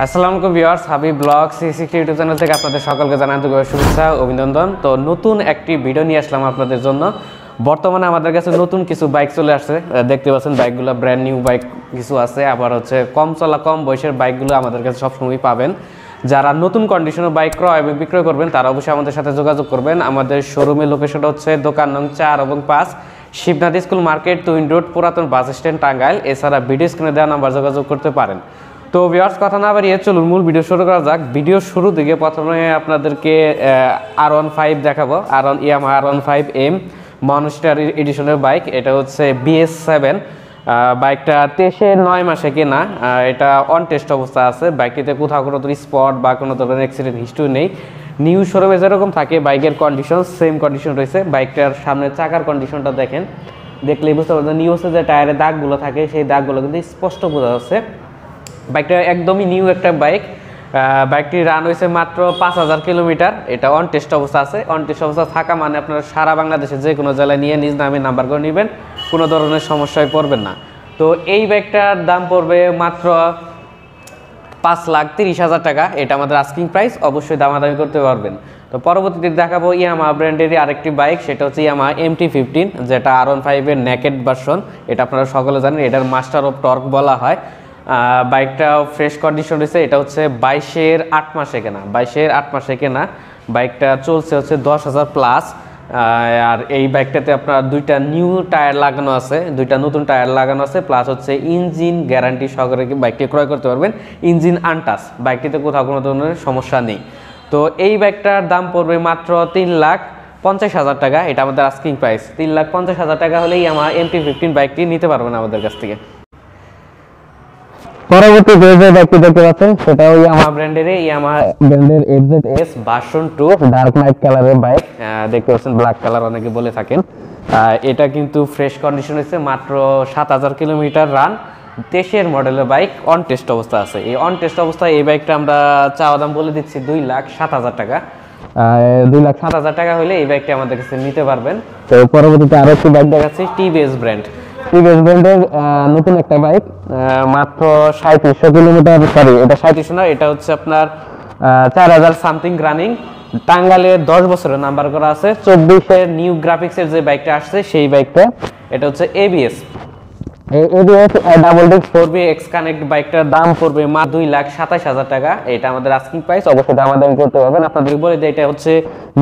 আসসালামু আলাইকুম viewers, Habib blog 360 YouTube channel থেকে আপনাদের সকলকে জানাই আন্তরিক শুভেচ্ছা ও অভিনন্দন। তো নতুন একটি ভিডিও নিয়ে আসলাম আপনাদের জন্য। বর্তমানে আমাদের কাছে নতুন কিছু বাইক চলে আসছে, দেখতে পাচ্ছেন বাইকগুলো ব্র্যান্ড নিউ বাইক কিছু আছে, আবার হচ্ছে কম বয়সের বাইকগুলো আমাদের কাছে সবসময় পাবেন। যারা নতুন কন্ডিশনের বাইক ক্রয় এবং বিক্রয় করবেন তারা অবশ্যই আমাদের সাথে যোগাযোগ করবেন। আমাদের শোরুমের লোকেশনটা হচ্ছে দোকান নং 4 এবং 5, Shibnath school market, twin road, পুরাতন বাস স্ট্যান্ড, টাঙ্গাইল। এছাড়া ভিডিও স্ক্রিনে দেওয়া নাম্বার যোগাযোগ করতে পারেন। তো ভিউয়ার্স, কথা না বাড়িয়ে চলুন মূল ভিডিও শুরু করা যাক। ভিডিও শুরু দিকে প্রথমে আপনাদেরকে R15 দেখাবো। ইয়ামাহা R15 M মনস্টার এডিশনের বাইক। এটা হচ্ছে BS7 বাইকটা 9 মাসে কেনা। এটা অন টেস্ট অবস্থা আছে। বাইকটিতে কোথাও কোনো স্পট বা কোনো ধরনের অ্যাক্সিডেন্ট হিস্ট্রি নেই। নিউ শোরুমে যেরকম থাকে বাইকের কন্ডিশন সেম কন্ডিশন রয়েছে। বাইকটার সামনের চাকার কন্ডিশনটা দেখেন, দেখলেই বুঝতে পারবেন। নিউ হচ্ছে যে টায়ারে দাগগুলো থাকে সেই দাগগুলো কিন্তু স্পষ্ট বোঝা যাচ্ছে। বাইকটা একদমই নিউ একটা বাইক। বাইকটি রান হয়েছে মাত্র 5000 কিলোমিটার। এটা অন টেস্ট অবস্থা আছে। অন টেস্ট অবস্থা থাকা মানে আপনারা সারা বাংলাদেশে যে কোনো জেলায় নিয়ে নিজ নামে নাম্বার করে নেবেন, কোনো ধরনের সমস্যায় পড়বেন না। তো এই বাইকটার দাম পড়বে মাত্র 5,30,000 টাকা। এটা আমাদের আস্কিং প্রাইস, অবশ্যই দামাদামি করতে পারবেন। তো পরবর্তীতে দেখাবো ইয়ামাহা ব্র্যান্ডেরই আরেকটি বাইক, সেটা হচ্ছে ইয়ামাহা MT-15, যেটা R15 এর নেকেড ভার্সন। এটা আপনারা সকলে জানেন, এটার মাস্টার অফ টর্ক বলা হয়। বাইকটা ফ্রেশ কন্ডিশন রয়েছে। এটা হচ্ছে 22-এর 8 মাসে কেনা। 22-এর 8 মাসে কেনা বাইকটা চলছে হচ্ছে 10,000 প্লাস। আর এই বাইকটাতে আপনার দুইটা নিউ টায়ার লাগানো আছে, দুইটা নতুন টায়ার লাগানো আছে, প্লাস হচ্ছে ইঞ্জিন গ্যারান্টি সহকারে বাইকটি ক্রয় করতে পারবেন। ইঞ্জিন আনটাচ, বাইকটিতে কোথাও কোনো ধরনের সমস্যা নেই। তো এই বাইকটার দাম পড়বে মাত্র 3,50,000 টাকা। এটা আমাদের আস্কিং প্রাইস। 3,50,000 টাকা হলেই আমার MT-15 বাইকটি নিতে পারবেন আমাদের কাছ থেকে। পরবর্তী যে বাইকটি দেখতে পাচ্ছেন সেটাও ইয়ামাহা ব্র্যান্ডের FZS ভার্সন 2 ডার্ক নাইট কালারের বাইক। দেখতে পাচ্ছেন ব্ল্যাক কালার অনেকে বলে থাকেন। এটা কিন্তু ফ্রেশ কন্ডিশন হয়েছে, মাত্র 7,000 কিলোমিটার রান। 23-এর মডেলের বাইক, অন টেস্ট অবস্থা আছে। এই অন টেস্ট অবস্থায় এই বাইকটা আমরা চাওয়া দাম বলে দিচ্ছি 2,07,000 টাকা। 2,07,000 টাকা হলে এই বাইকটি আমাদের কাছে নিতে পারবেন। তো পরবর্তীতে আরো একটি বাইক দেখাচ্ছি, TVS ব্র্যান্ডের নতুন একটা বাইক, মাত্র 3700 কিলোমিটার। সরি, এটা 3700 না, এটা হচ্ছে আপনার 4000 সামথিং রানিং। টাঙ্গাইলে 10 বছরের নাম্বার করা আছে। 24-এর নিউ গ্রাফিক্সের যে বাইকটা আসছে সেই বাইকটা, এটা হচ্ছে ABS double disc 4B x connect. বাইকটার দাম পড়বে মাত্র 2,27,000 টাকা। এটা আমাদের আস্কিং প্রাইস, অবশ্যই দামাদামি করতে পারবেন। আপনাদেরকে বলে দিই, এটা হচ্ছে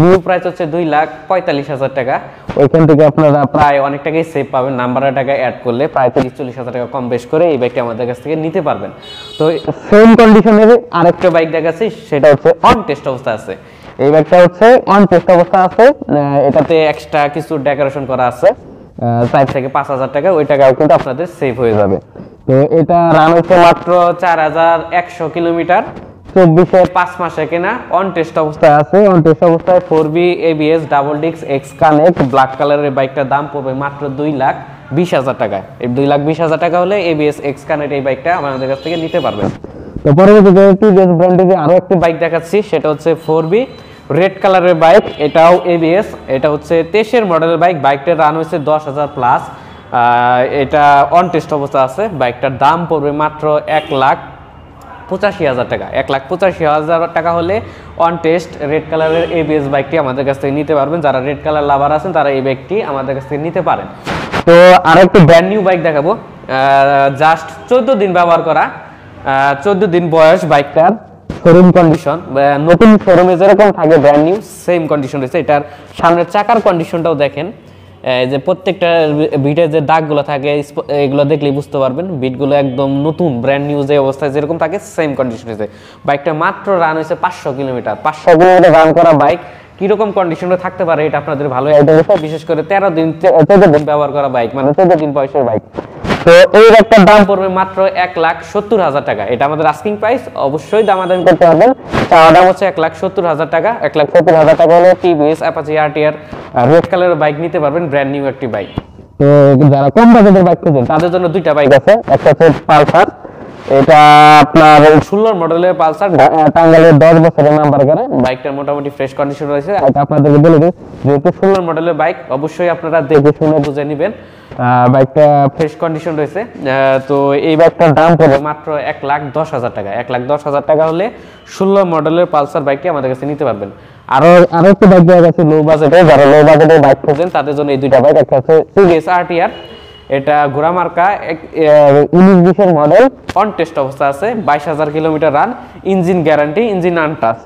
নিউ প্রাইস হচ্ছে 2,45,000 টাকা। ওইখান থেকে আপনারা প্রায় অনেক টাকাই সেভ পাবেন। নাম্বারের টাকা অ্যাড করলে প্রায় 30-40,000 টাকা কম বেশ করে এই বাইকটা আমাদের কাছ থেকে নিতে পারবেন। তো সেম কন্ডিশনের আরেকটা বাইক দেখাচ্ছি, সেটা হচ্ছে অন টেস্ট অবস্থা আছে। এই বাইকটা হচ্ছে অন টেস্ট অবস্থা আছে। এটাতে এক্সট্রা কিছু ডেকোরেশন করা আছে, 4 থেকে 5,000 টাকা। ওই টাকাও কিন্তু আপনাদের সেভ হয়ে যাবে। তো এটা রান হচ্ছে মাত্র 4,100 কিলোমিটার। 24-এর 5 মাসে কেনা, অন টেস্ট অবস্থায় আছে। অন টেস্ট অবস্থায় 4B ABS double disc x connect black কালারের বাইকটার দাম পড়বে মাত্র 2,20,000 টাকা। এই 2,20,000 টাকা হলে ABS এক্স কানেক্ট এই বাইকটা আমাদের কাছ থেকে নিতে পারবেন। তো পরবর্তীতে TVS ব্র্যান্ডের আরো একটি বাইক দেখাচ্ছি, সেটা হচ্ছে 4B রেড কালারের বাইক। এটাও ABS। এটা হচ্ছে 23-এর মডেলের বাইক। বাইকটার রান হয়েছে 10,000 প্লাস। এটা অন টেস্ট অবস্থা আছে। বাইকটার দাম পড়বে মাত্র 1,85,000 টাকা। 1,85,000 টাকা হলে অন টেস্ট রেড কালারের ABS বাইকটি আমাদের কাছ থেকে নিতে পারবেন। যারা রেড কালার লাভার আছেন তারা এই বাইকটি আমাদের কাছ থেকে নিতে পারেন। তো আর একটি ব্র্যান্ড নিউ বাইক দেখাবো, জাস্ট 14 দিন ব্যবহার করা, 14 দিন বয়স বাইকটার। শোরুম কন্ডিশন, নতুন শোরুমে যেরকম থাকে ব্র্যান্ড নিউ সেম কন্ডিশন রয়েছে। এটার সামনের চাকার কন্ডিশনটাও দেখেন, যে প্রত্যেকটা বিটের যে দাগগুলো থাকে এগুলো দেখলেই বুঝতে পারবেন। বিটগুলো একদম নতুন ব্র্যান্ড নিউ যে অবস্থায় যেরকম থাকে সেম কন্ডিশন রয়েছে। বাইকটা মাত্র রান হয়েছে 500 কিলোমিটার। 500 কিলোমিটার রান করা বাইক কিরকম কন্ডিশনে থাকতে পারে এটা আপনাদের ভালো আইডিয়া। বিশেষ করে 14 দিন ব্যবহার করা বাইক, মানে 14 দিন বয়সের বাইক। তো এই বাইকটার দাম পড়বে মাত্র 1,70,000 টাকা। এটা আমাদের আস্কিং প্রাইস, অবশ্যই দামাদামি করতে পারবেন। চাওয়া দাম হচ্ছে 1,70,000 টাকা। 1,70,000 টাকা হলে TVS অ্যাপাচি RTR রেড কালারের বাইক নিতে পারবেন, ব্র্যান্ড নিউ একটি বাইক। তো যারা কম বাজেটের বাইক খুঁজেন তাদের জন্য দুইটা বাইক আছে। একটা হচ্ছে পালসার, এটা আপনার 16 মডেলের পালসার, টাঙ্গাইলের 10 বছরের নাম্বার করা। বাইকটার মোটামুটি ফ্রেশ কন্ডিশন রয়েছে। এটা আপনাদেরকে বলে দিই, যেহেতু 16 মডেলের বাইক অবশ্যই আপনারা দেখে শুনে বুঝে নেবেন। বাইকটা ফ্রেশ কন্ডিশন রয়েছে। তো এই বাইকটার দাম পড়বে মাত্র 1,10,000 টাকা। 1,10,000 টাকা হলে 16 মডেলের পালসার বাইকটি আমাদের কাছে নিতে পারবেন। আরো একটা বাইক দেওয়া গেছে লো বাজেটে, যারা লো বাজেটে বাইক খোঁজেন তাদের জন্য এই দুইটা বাইক। একটা হচ্ছে টিভিএস আরটিআর, এটা ঘোড়া মার্কা 19-20 মডেল, অন টেস্ট অবস্থা আছে, 22,000 kilometre run, engine guarantee, engine untouch.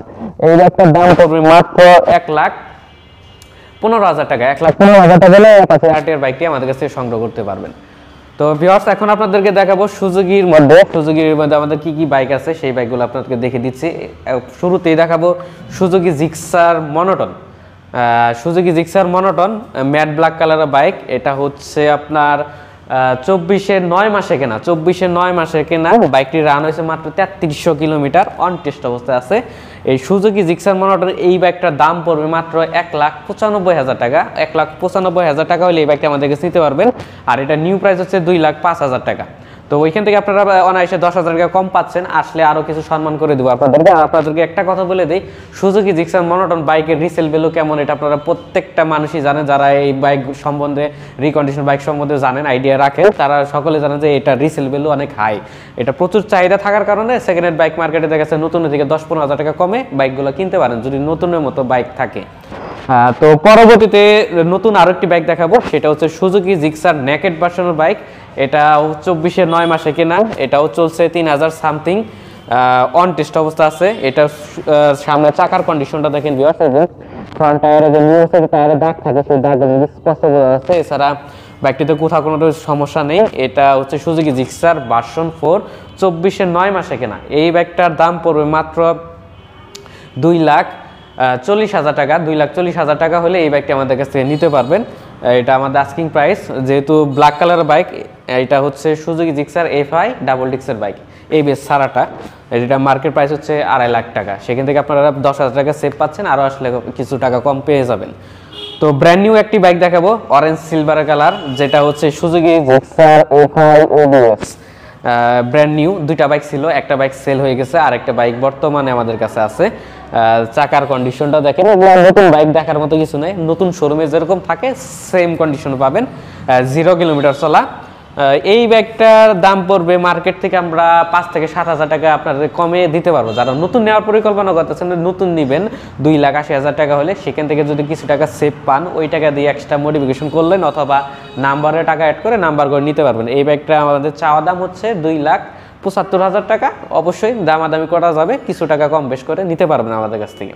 এই বাইকটার দাম পড়বে মাত্র 1,15,000 টাকা। 1,15,000 টাকা হলে অ্যাপাচি আরটিআর বাইকটি আমাদের কাছে সংগ্রহ করতে পারবেন। তো ভিউয়ার্স, এখন আপনাদেরকে দেখাবো সুজুকির মধ্যে আমাদের কি কি বাইক আছে সেই বাইকগুলো আপনাদেরকে দেখে দিচ্ছি। শুরুতেই দেখাবো Suzuki Gixxer monotone. Suzuki Gixxer monotone matte black কালারের বাইক। এটা হচ্ছে আপনার 24/9 মাসে কেনা। 24/9 মাসে কেনা বাইকটির রান হয়েছে মাত্র 3300 কিলোমিটার, অন টেস্ট অবস্থায় আছে। এই সুজুকি জিক্সার মনোটন এই বাইকটার দাম পড়বে মাত্র 1,95,000 টাকা। 1,95,000 টাকা হলে এই বাইকটা আমাদের কাছে নিতে পারবেন। আর এটা নিউ প্রাইস হচ্ছে 2,05,000 টাকা। তো ওইখান থেকে আপনারা অনায়াসে 10,000 টাকা কম পাচ্ছেন। আসলে আরো কিছু সম্মান করে দেবো আপনাদেরকে একটা কথা বলে দেই, সুজুকি জিক্সার মনোটন বাইকের রিসেল ভ্যালু কেমন এটা আপনারা প্রত্যেকটা মানুষই জানেন। যারা এই বাইক সম্বন্ধে, রিকন্ডিশন বাইক সম্বন্ধে জানেন, আইডিয়া রাখেন, তারা সকলে জানেন যে এটা রিসেল ভ্যালু অনেক হাই। এটা প্রচুর চাহিদা থাকার কারণে সেকেন্ড হ্যান্ড বাইক মার্কেটে দেখা যাচ্ছে নতুনের থেকে 10-15,000 টাকা কমে বাইকগুলো কিনতে পারেন যদি নতুনের মতো বাইক থাকে। তো পরবর্তীতে নতুন আরেকটি বাইক দেখাবো, সেটা হচ্ছে সুজুকি জিক্সার নেকেড ভার্সনের বাইক। এটা 24/9 মাসে কেনা, এটাও চলছে 3,000 সামথিং, অন টেস্ট অবস্থা আছে। এটা সামনে চাকার কন্ডিশনটা দেখেন ভিউয়ার্স, ফ্রন্ট টায়ারে যে নিউ টায়ারে দাগ থাকে সেই দাগ স্পষ্ট বোঝা যাচ্ছে। এছাড়া বাইকটিতে কোথাও কোনো সমস্যা নেই। এটা হচ্ছে সুজুকি জিক্সার ভার্সন 4, 24/9 মাসে কেনা। এই বাইকটার দাম পড়বে মাত্র 2,40,000 টাকা। 2,40,000 টাকা হলে এই বাইকটি আমাদের কাছ থেকে নিতে পারবেন। এটা আমাদের আস্কিং প্রাইস, যেহেতু ব্ল্যাক কালারের বাইক। এটা হচ্ছে সুজুকি জিক্সার এফআই ডাবল ডিক্সের বাইক, এই বেশ সারাটা। এটা মার্কেট প্রাইস হচ্ছে 2.5 লাখ টাকা। সেখান থেকে আপনারা 10,000 টাকা সেভ পাচ্ছেন, আরও আসলে কিছু টাকা কম পেয়ে যাবেন। তো ব্র্যান্ড নিউ একটি বাইক দেখাবো, অরেঞ্জ সিলভার কালার, যেটা হচ্ছে Suzuki Gixxer FI ABS. Brand new দুইটা বাইক ছিল, একটা বাইক সেল হয়ে গেছে, আর একটা বাইক বর্তমানে আমাদের কাছে আছে। চাকার কন্ডিশনটা দেখেন, নতুন বাইক দেখার মতো কিছু নেই, নতুন শোরুমে যেরকম থাকে সেম কন্ডিশন পাবেন। 0 কিলোমিটার চলা। এই বাইকটার দাম পড়বে মার্কেট থেকে আমরা 5 থেকে 7,000 টাকা আপনাদের কমে দিতে পারবো। যারা নতুন নেওয়ার পরিকল্পনা করতেছেন, নতুন নেবেন 2,80,000 টাকা হলে, সেখান থেকে যদি কিছু টাকা সেভ পান, ওই টাকা দিয়ে এক্সট্রা মডিফিকেশন করলেন অথবা নাম্বারে টাকা অ্যাড করে নাম্বার করে নিতে পারবেন। এই বাইকটা আমাদের চাওয়া দাম হচ্ছে 2,75,000 টাকা। অবশ্যই দামাদামি করা যাবে, কিছু টাকা কম বেশ করে নিতে পারবেন আমাদের কাছ থেকে।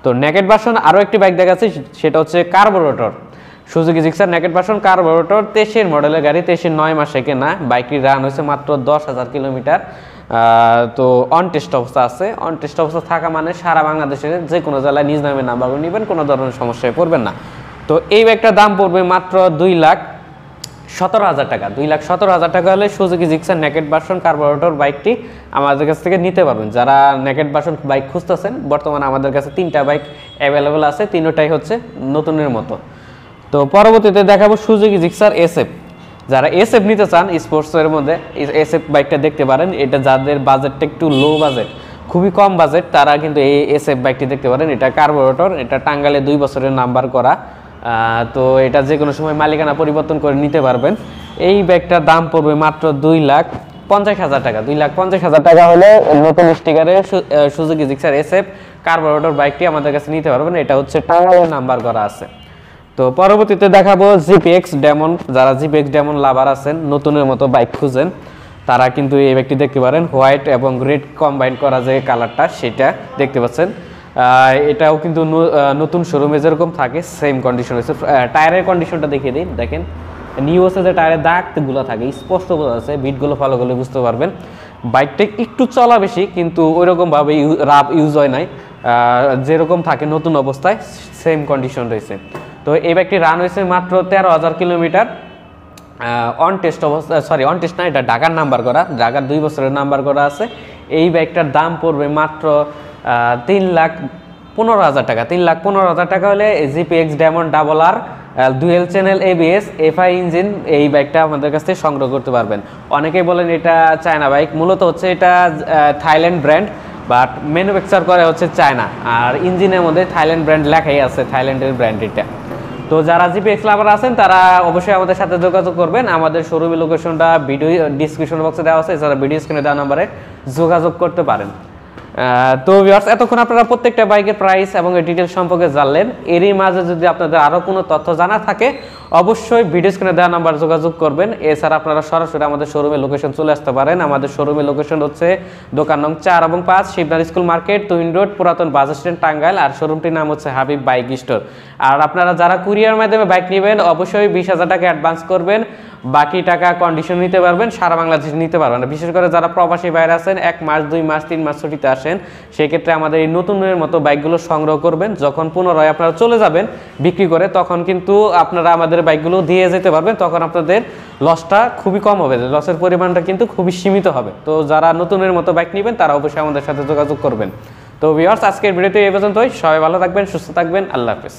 তো নেকেড ভার্সন আরও একটি বাইক দেখাচ্ছি, সেটা হচ্ছে carburettor. Suzuki Gixxer naked version carburettor 23 মডেলের গাড়ি, 23/9 মাসে কেনা। বাইকটির রান হয়েছে মাত্র 10,000 কিলোমিটার। তো অন টেস্ট অবস্থা আছে। অন টেস্ট অবস্থা থাকা মানে সারা বাংলাদেশের যে কোনো জেলায় নিজ নামে নাম্বার নেবেন, কোনো ধরনের সমস্যায় পড়বেন না। তো এই বাইকটার দাম পড়বে মাত্র 2,17,000 টাকা। 2,17,000 টাকা হলে Suzuki Gixxer naked version carburettor বাইকটি আমাদের কাছ থেকে নিতে পারবেন। যারা নেকেড ভার্সন বাইক খুঁজতেছেন, বর্তমানে আমাদের কাছে 3টা বাইক অ্যাভেলেবেল আছে, 3টাই হচ্ছে নতুনের মতো। তো পরবর্তীতে দেখাবো সুজুকি জিক্সার এসএফ। যারা এসএফ নিতে চান স্পোর্টসের মধ্যে, এসএফ বাইকটা দেখতে পারেন। এটা যাদের বাজেটটা একটু লো বাজেট, খুবই কম বাজেট, তারা কিন্তু এই এসএফ বাইকটি দেখতে পারেন। এটা কার্বোরেটর, এটা টাঙ্গাইলে 2 বছরের নাম্বার করা। তো এটা যে কোনো সময় মালিকানা পরিবর্তন করে নিতে পারবেন। এই বাইকটার দাম পড়বে মাত্র 2,50,000 টাকা। 2,50,000 টাকা হলে নতুন স্টিকারে সুজুকি জিক্সার এসএফ কার্বোরেটর বাইকটি আমাদের কাছে নিতে পারবেন। এটা হচ্ছে টাঙ্গাইলে নাম্বার করা আছে। তো পরবর্তীতে দেখাবো জিপিএক্স ডেমন। যারা জিপিএক্স ডেমন লাভার আছেন, নতুনের মতো বাইক খুঁজেন, তারা কিন্তু এই বাইকটি দেখতে পারেন। হোয়াইট এবং রেড কম্বাইন করা যে কালারটা, সেটা দেখতে পাচ্ছেন। এটাও কিন্তু নতুন শোরুমে যেরকম থাকে সেম কন্ডিশন হয়েছে। টায়ারের কন্ডিশনটা দেখিয়ে দিই, দেখেন নিউ হচ্ছে যে টায়ারের দাগগুলো থাকে স্পষ্ট বোঝা যাচ্ছে, বিটগুলো ফলো করলে বুঝতে পারবেন। বাইকটা একটু চলা বেশি, কিন্তু ওইরকমভাবে রাফ ইউজ হয় নাই, যেরকম থাকে নতুন অবস্থায় সেম কন্ডিশন রয়েছে। তো এই বাইকটি রান হয়েছে মাত্র 13,000 কিলোমিটার। অন টেস্ট অবস্থা, সরি অন টেস্ট না, এটা ঢাকার নাম্বার করা, ঢাকার 2 বছরের নাম্বার করা আছে। এই বাইকটার দাম পড়বে মাত্র 3,15,000 টাকা। 3,15,000 টাকা হলে জিপিএক্স ডায়মন্ড ডাবল আর dual channel ABS FI engine এই বাইকটা আমাদের কাছ থেকে সংগ্রহ করতে পারবেন। অনেকেই বলেন এটা চায়না বাইক, মূলত হচ্ছে এটা থাইল্যান্ড ব্র্যান্ড, বাট ম্যানুফ্যাকচার করে হচ্ছে চায়না, আর ইঞ্জিনের মধ্যে থাইল্যান্ড ব্র্যান্ড লেখাই আছে, থাইল্যান্ডের ব্র্যান্ড এটা। তো যারা জিপিএক্স লাভার আছেন তারা অবশ্যই আমাদের সাথে যোগাযোগ করবেন। আমাদের শোরুমের লোকেশনটা ভিডিও ডিসক্রিপশন বক্সে দেওয়া আছে, এছাড়া ভিডিও স্ক্রিনে দেওয়া নম্বরে যোগাযোগ করতে পারেন। তো ভিউয়ার্স, এতক্ষণ আপনারা প্রত্যেকটা বাইকের প্রাইস এবং ডিটেলস সম্পর্কে জানলেন। এরই মাঝে যদি আপনাদের আরও কোনো তথ্য জানা থাকে অবশ্যই ভিডিও স্ক্রিনে দেওয়া নাম্বার যোগাযোগ করবেন। এছাড়া আপনারা সরাসরি আমাদের শোরুমের লোকেশন চলে আসতে পারেন। আমাদের শোরুমের লোকেশন হচ্ছে দোকান নং 4 এবং 5, শিবনাথ স্কুল মার্কেট, তুইন রোড, পুরাতন বাস স্ট্যান্ড, টাঙ্গাইল। আর শোরুমটির নাম হচ্ছে হাবিব বাইক স্টোর। আর আপনারা যারা কুরিয়ার মাধ্যমে বাইক নেবেন অবশ্যই 20,000 টাকা অ্যাডভান্স করবেন, বাকি টাকা কন্ডিশন নিতে পারবেন, সারা বাংলাদেশ নিতে পারবেন। বিশেষ করে যারা প্রবাসী বাইরে আছেন 1 মাস 2 মাস 3 মাস ছুটিতে আসেন, সেক্ষেত্রে আমাদের এই নতুনের মতো বাইকগুলো সংগ্রহ করবেন। যখন পুনরায় আপনারা চলে যাবেন বিক্রি করে তখন কিন্তু আপনারা আমাদের বাইকগুলো দিয়ে যেতে পারবেন, তখন আপনাদের লসটা খুবই কম হবে, লসের পরিমাণটা কিন্তু খুবই সীমিত হবে। তো যারা নতুনের মতো বাইক নেবেন তারা অবশ্যই আমাদের সাথে যোগাযোগ করবেন। তো ভিউয়ার্স, আজকের ভিডিওতে এই পর্যন্তই। সবাই ভালো থাকবেন, সুস্থ থাকবেন, আল্লাহ হাফেজ।